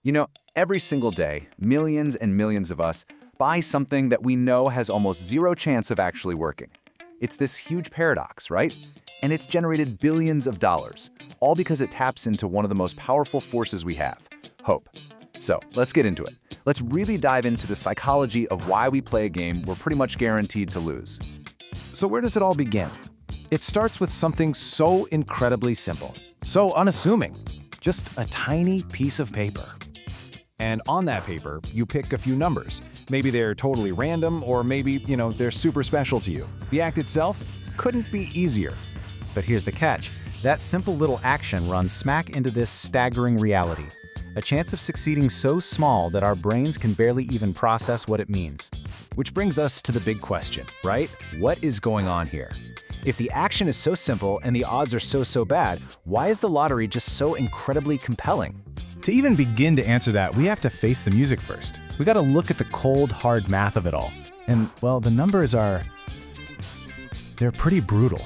You know, every single day, millions and millions of us buy something that we know has almost zero chance of actually working. It's this huge paradox, right? And it's generated billions of dollars, all because it taps into one of the most powerful forces we have, hope. So let's get into it. Let's really dive into the psychology of why we play a game we're pretty much guaranteed to lose. So where does it all begin? It starts with something so incredibly simple, so unassuming, just a tiny piece of paper. And on that paper, you pick a few numbers. Maybe they're totally random, or maybe, they're super special to you. The act itself couldn't be easier. But here's the catch. That simple little action runs smack into this staggering reality. A chance of succeeding so small that our brains can barely even process what it means. Which brings us to the big question, right? What is going on here? If the action is so simple and the odds are so bad, why is the lottery just so incredibly compelling? To even begin to answer that, we have to face the music first. We gotta look at the cold, hard math of it all. And, well, the numbers they're pretty brutal.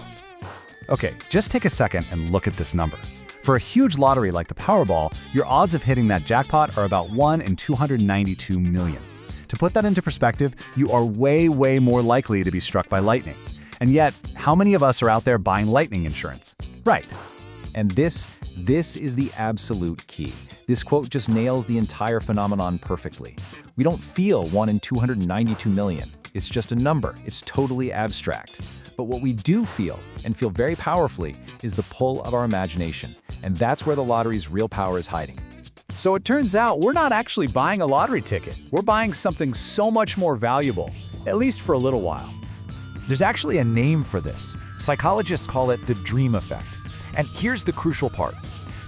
Okay, just take a second and look at this number. For a huge lottery like the Powerball, your odds of hitting that jackpot are about 1 in 292 million. To put that into perspective, you are way more likely to be struck by lightning. And yet, how many of us are out there buying lightning insurance? Right. And this is the absolute key. This quote just nails the entire phenomenon perfectly. We don't feel 1 in 292 million. It's just a number. It's totally abstract. But what we do feel, and feel very powerfully, is the pull of our imagination. And that's where the lottery's real power is hiding. So it turns out we're not actually buying a lottery ticket. We're buying something so much more valuable, at least for a little while. There's actually a name for this. Psychologists call it the dream effect. And here's the crucial part.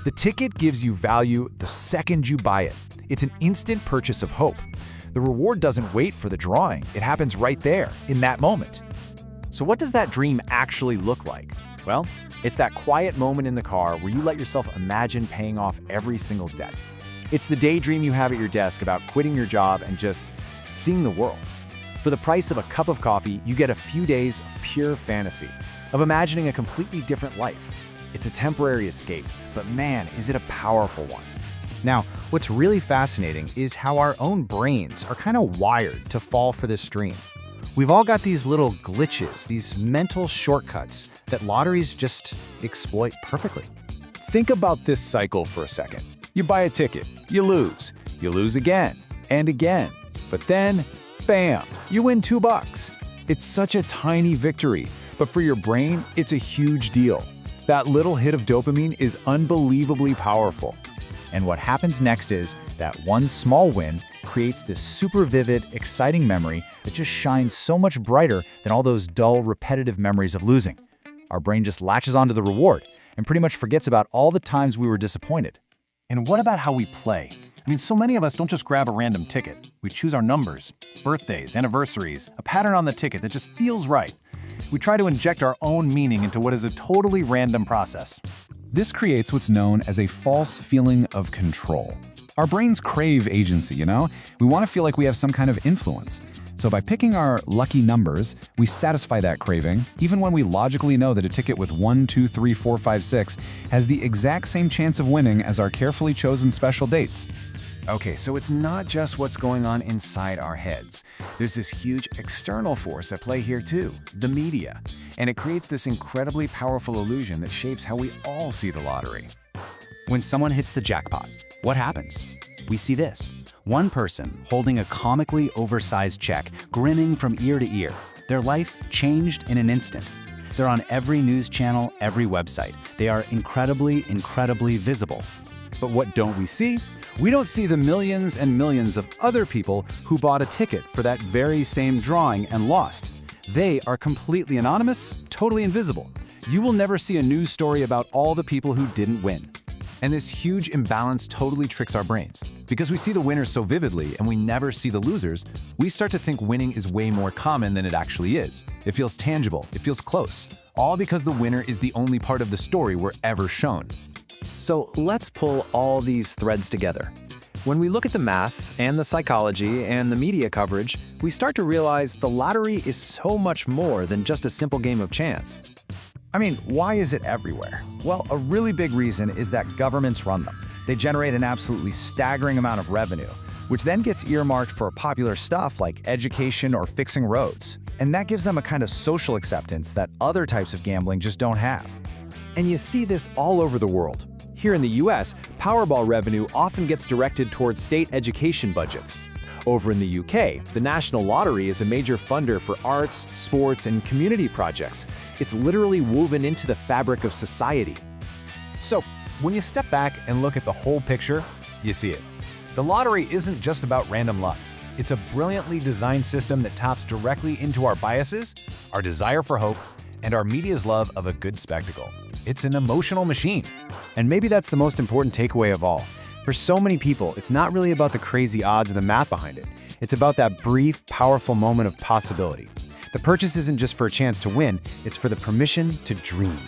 The ticket gives you value the second you buy it. It's an instant purchase of hope. The reward doesn't wait for the drawing. It happens right there, in that moment. So what does that dream actually look like? Well, it's that quiet moment in the car where you let yourself imagine paying off every single debt. It's the daydream you have at your desk about quitting your job and just seeing the world. For the price of a cup of coffee, you get a few days of pure fantasy, of imagining a completely different life. It's a temporary escape, but man, is it a powerful one. Now, what's really fascinating is how our own brains are kind of wired to fall for this dream. We've all got these little glitches, these mental shortcuts that lotteries just exploit perfectly. Think about this cycle for a second. You buy a ticket, you lose again and again, but then, bam, you win $2. It's such a tiny victory, but for your brain, it's a huge deal. That little hit of dopamine is unbelievably powerful. And what happens next is that one small win creates this super vivid, exciting memory that just shines so much brighter than all those dull, repetitive memories of losing. Our brain just latches onto the reward and pretty much forgets about all the times we were disappointed. And what about how we play? So many of us don't just grab a random ticket. We choose our numbers, birthdays, anniversaries, a pattern on the ticket that just feels right. We try to inject our own meaning into what is a totally random process. This creates what's known as a false feeling of control. Our brains crave agency, We want to feel like we have some kind of influence. So by picking our lucky numbers, we satisfy that craving, even when we logically know that a ticket with 1, 2, 3, 4, 5, 6 has the exact same chance of winning as our carefully chosen special dates. Okay, so it's not just what's going on inside our heads. There's this huge external force at play here too, the media. And it creates this incredibly powerful illusion that shapes how we all see the lottery. When someone hits the jackpot, what happens? We see this. One person holding a comically oversized check, grinning from ear to ear. Their life changed in an instant. They're on every news channel, every website. They are incredibly visible. But what don't we see? We don't see the millions and millions of other people who bought a ticket for that very same drawing and lost. They are completely anonymous, totally invisible. You will never see a news story about all the people who didn't win. And this huge imbalance totally tricks our brains. Because we see the winners so vividly and we never see the losers, we start to think winning is way more common than it actually is. It feels tangible, it feels close, all because the winner is the only part of the story we're ever shown. So let's pull all these threads together. When we look at the math and the psychology and the media coverage, we start to realize the lottery is so much more than just a simple game of chance. Why is it everywhere? Well, a really big reason is that governments run them. They generate an absolutely staggering amount of revenue, which then gets earmarked for popular stuff like education or fixing roads. And that gives them a kind of social acceptance that other types of gambling just don't have. And you see this all over the world. Here in the US, Powerball revenue often gets directed towards state education budgets. Over in the UK, the National Lottery is a major funder for arts, sports, and community projects. It's literally woven into the fabric of society. So, when you step back and look at the whole picture, you see it. The lottery isn't just about random luck. It's a brilliantly designed system that taps directly into our biases, our desire for hope, and our media's love of a good spectacle. It's an emotional machine. And maybe that's the most important takeaway of all. For so many people, it's not really about the crazy odds and the math behind it. It's about that brief, powerful moment of possibility. The purchase isn't just for a chance to win, it's for the permission to dream.